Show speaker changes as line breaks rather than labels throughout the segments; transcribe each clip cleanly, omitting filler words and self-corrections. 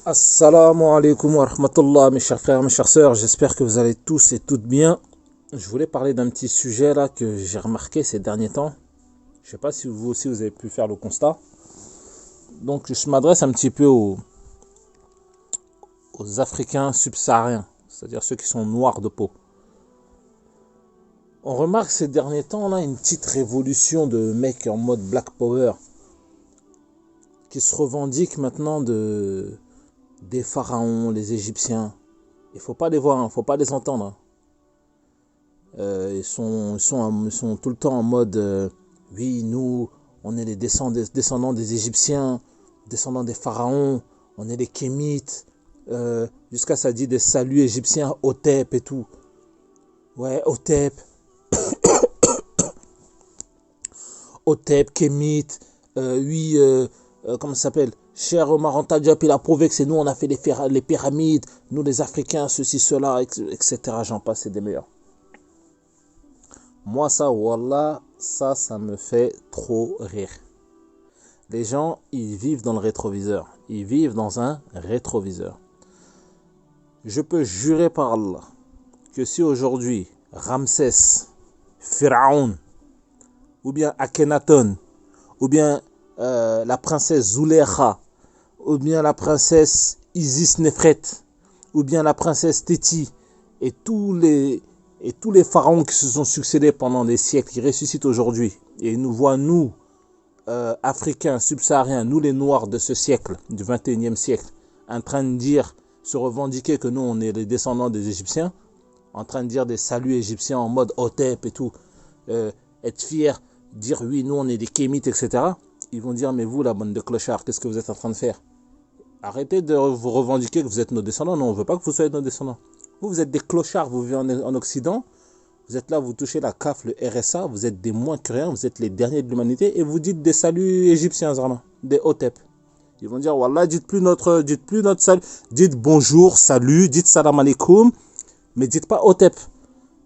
Assalamu alaikum wa rahmatullah, mes chers frères, mes chères sœurs. J'espère que vous allez tous et toutes bien. Je voulais parler d'un petit sujet là que j'ai remarqué ces derniers temps. Je sais pas si vous aussi vous avez pu faire le constat. Donc je m'adresse un petit peu aux Africains subsahariens, c'est-à-dire ceux qui sont noirs de peau. On remarque ces derniers temps là une petite révolution de mecs en mode Black Power qui se revendiquent maintenant des pharaons, les Égyptiens. Il faut pas les voir, faut pas les entendre. Ils sont tout le temps en mode oui, nous, on est les descendants des Égyptiens, descendants des pharaons, on est les Kémites. Jusqu'à ça dit des saluts égyptiens, Hotep et tout. Ouais, Hotep, Kémite, comment ça s'appelle? Cher Omar Anta Diop, il a prouvé que c'est nous, on a fait les pyramides, nous les Africains, ceci, cela, etc. J'en passe, c'est des meilleurs. Moi, ça, wallah, ça me fait trop rire. Les gens, ils vivent dans le rétroviseur. Ils vivent dans un rétroviseur. Je peux jurer par Allah que si aujourd'hui, Ramsès, Pharaon, ou bien Akhenaton, ou bien la princesse Zulekha, ou bien la princesse Isis Nefret, ou bien la princesse Téti, et tous les pharaons qui se sont succédés pendant des siècles, qui ressuscitent aujourd'hui, et nous voient, nous, Africains, subsahariens, nous les Noirs de ce siècle, du 21e siècle, en train de dire, se revendiquer que nous, on est les descendants des Égyptiens, en train de dire des saluts égyptiens en mode Hotep et tout, être fiers, dire oui, nous, on est des Kémites, etc., ils vont dire, mais vous, la bande de clochards, qu'est-ce que vous êtes en train de faire? Arrêtez de vous revendiquer que vous êtes nos descendants. Non, on ne veut pas que vous soyez nos descendants. Vous êtes des clochards, vous vivez en Occident. Vous êtes là, vous touchez la CAF, le RSA. Vous êtes des moins que rien. Vous êtes les derniers de l'humanité. Et vous dites des saluts égyptiens, Zara, des Hotep. Ils vont dire, Wallah, dites plus notre salut. Dites bonjour, salut, dites salam alaikum. Mais dites pas Hotep.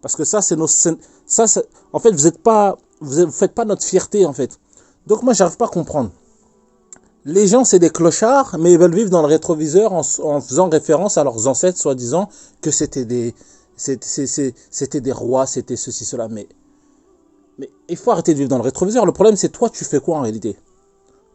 Parce que ça, c'est nos... en fait, vous faites pas notre fierté, en fait. Donc moi, j'arrive pas à comprendre. Les gens, c'est des clochards, mais ils veulent vivre dans le rétroviseur en faisant référence à leurs ancêtres, soi-disant que c'était des rois, c'était ceci, cela. Mais il faut arrêter de vivre dans le rétroviseur. Le problème, c'est toi, tu fais quoi en réalité?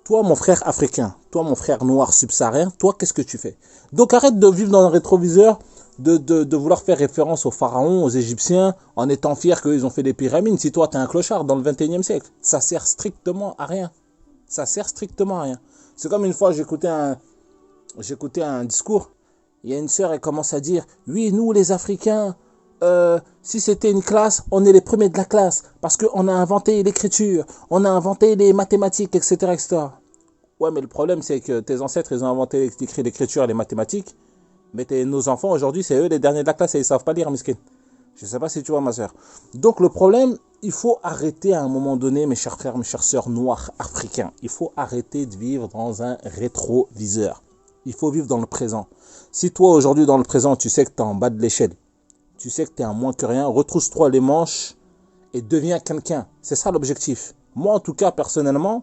Toi, mon frère africain, toi, mon frère noir subsaharien, toi, qu'est-ce que tu fais? Donc arrête de vivre dans le rétroviseur, de vouloir faire référence aux pharaons, aux Égyptiens, en étant fier qu'ils ont fait des pyramides. Si toi, t'es un clochard dans le 21e siècle, ça sert strictement à rien. Ça sert strictement à rien. C'est comme une fois, j'écoutais un discours. Il y a une sœur, elle commence à dire, oui, nous, les Africains, si c'était une classe, on est les premiers de la classe. Parce qu'on a inventé l'écriture, on a inventé les mathématiques, etc., etc. Ouais, mais le problème, c'est que tes ancêtres, ils ont inventé l'écriture et les mathématiques. Mais nos enfants, aujourd'hui, c'est eux les derniers de la classe et ils savent pas lire, miskin. Je ne sais pas si tu vois, ma sœur. Donc, le problème, il faut arrêter à un moment donné, mes chers frères, mes chères sœurs noirs africains. Il faut arrêter de vivre dans un rétroviseur. Il faut vivre dans le présent. Si toi, aujourd'hui, dans le présent, tu sais que tu es en bas de l'échelle, tu sais que tu es un moins que rien, retrousse-toi les manches et deviens quelqu'un. C'est ça l'objectif. Moi, en tout cas, personnellement,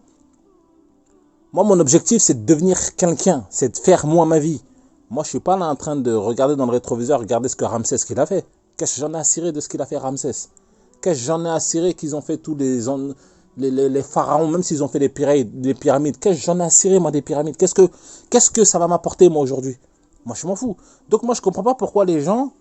mon objectif, c'est de devenir quelqu'un. C'est de faire, moi, ma vie. Moi, je suis pas là en train de regarder dans le rétroviseur, regarder ce que Ramsès qu'il a fait. Qu'est-ce que j'en ai à cirer de ce qu'il a fait Ramsès? Qu'est-ce que j'en ai à cirer qu'ils ont fait tous les pharaons, même s'ils ont fait les pyramides? Qu'est-ce que j'en ai à cirer, moi, des pyramides? Qu'est-ce que ça va m'apporter, moi, aujourd'hui? Moi, je m'en fous. Donc, moi, je comprends pas pourquoi les gens,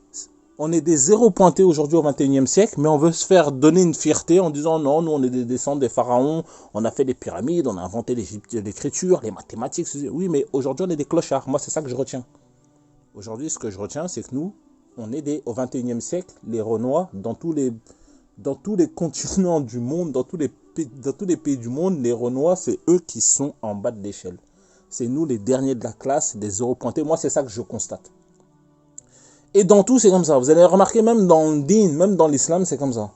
on est des zéros pointés aujourd'hui au 21e siècle, mais on veut se faire donner une fierté en disant non, nous, on est des descendants des pharaons, on a fait les pyramides, on a inventé l'écriture, les mathématiques. Oui, mais aujourd'hui, on est des clochards. Moi, c'est ça que je retiens. Aujourd'hui, ce que je retiens, c'est que nous, on est au 21e siècle, les Renois, dans tous les continents du monde, dans tous les pays du monde, les Renois, c'est eux qui sont en bas de l'échelle. C'est nous les derniers de la classe, des zéros pointés. Moi, c'est ça que je constate. Et dans tout, c'est comme ça. Vous allez remarquer, même dans le din, même dans l'islam, c'est comme ça.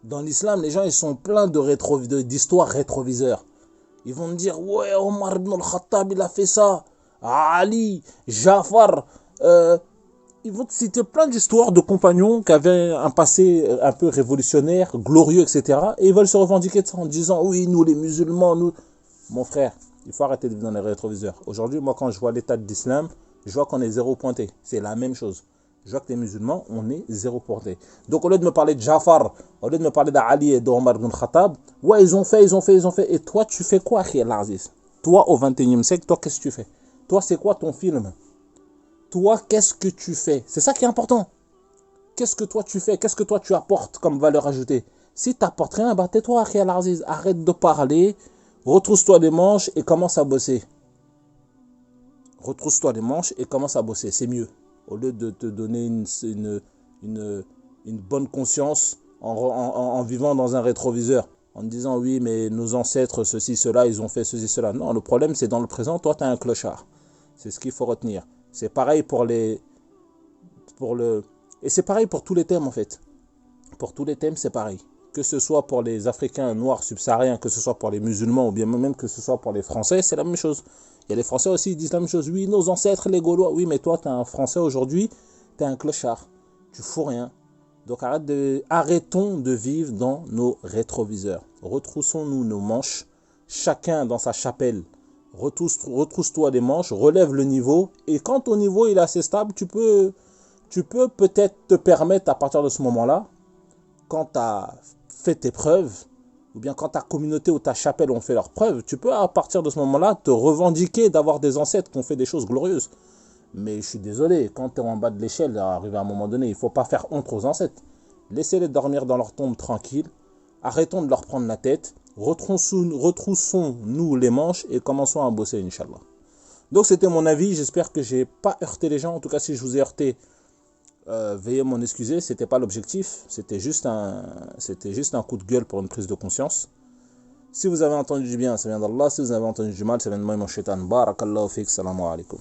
Dans l'islam, les gens, ils sont pleins d'histoires rétroviseurs. Ils vont me dire, ouais, Omar ibn al-Khattab, il a fait ça. Ali, Jafar, ils vont te citer plein d'histoires de compagnons qui avaient un passé un peu révolutionnaire, glorieux, etc. Et ils veulent se revendiquer de ça en disant, oui, nous les musulmans, nous... Mon frère, Il faut arrêter de vivre dans les rétroviseurs. Aujourd'hui, moi, quand je vois l'état de l'islam, je vois qu'on est zéro pointé. C'est la même chose. Je vois que les musulmans, on est zéro pointé. Donc, au lieu de me parler de Jafar, au lieu de me parler d'Ali et d'Omar ibn Khattab, ouais, ils ont fait. Et toi, tu fais quoi, Khiyal Aziz? Toi, au 21e siècle, toi, qu'est-ce que tu fais? Toi, c'est quoi ton film? Toi, qu'est-ce que tu fais? C'est ça qui est important. Qu'est-ce que toi, tu fais? Qu'est-ce que toi, tu apportes comme valeur ajoutée? Si tu n'apportes rien, bah tais-toi, Khiyal Aziz. Arrête de parler. Retrousse-toi les manches et commence à bosser. Retrousse-toi les manches et commence à bosser. C'est mieux. Au lieu de te donner une bonne conscience en vivant dans un rétroviseur. En disant oui, mais nos ancêtres, ceci, cela, ils ont fait ceci, cela. Non, le problème, c'est dans le présent, toi, tu es un clochard. C'est ce qu'il faut retenir. C'est pareil et c'est pareil pour tous les thèmes, en fait. Pour tous les thèmes, c'est pareil. Que ce soit pour les Africains noirs subsahariens, que ce soit pour les musulmans, ou bien même que ce soit pour les Français, c'est la même chose. Il y a les Français aussi, ils disent la même chose. Oui, nos ancêtres, les Gaulois. Oui, mais toi, tu es un Français aujourd'hui, tu es un clochard. Tu fous rien. Donc arrêtons de vivre dans nos rétroviseurs. Retroussons-nous nos manches, chacun dans sa chapelle. Retrousse-toi les manches, relève le niveau. Et quand ton niveau il est assez stable, tu peux peut-être te permettre à partir de ce moment-là, quand tu as fait tes preuves, ou bien quand ta communauté ou ta chapelle ont fait leurs preuves, tu peux à partir de ce moment-là te revendiquer d'avoir des ancêtres qui ont fait des choses glorieuses. Mais je suis désolé, quand tu es en bas de l'échelle, arrivé à un moment donné, il ne faut pas faire honte aux ancêtres. Laissez-les dormir dans leur tombe tranquille. Arrêtons de leur prendre la tête. Retroussons-nous les manches et commençons à bosser, Inch'Allah. Donc c'était mon avis. J'espère que je n'ai pas heurté les gens. En tout cas, si je vous ai heurté, veuillez m'en excuser. C'était pas l'objectif. C'était juste un coup de gueule pour une prise de conscience. Si vous avez entendu du bien, ça vient d'Allah. Si vous avez entendu du mal, ça vient de moi et mon shaitan. Barakallahu fik. Salam alaikum.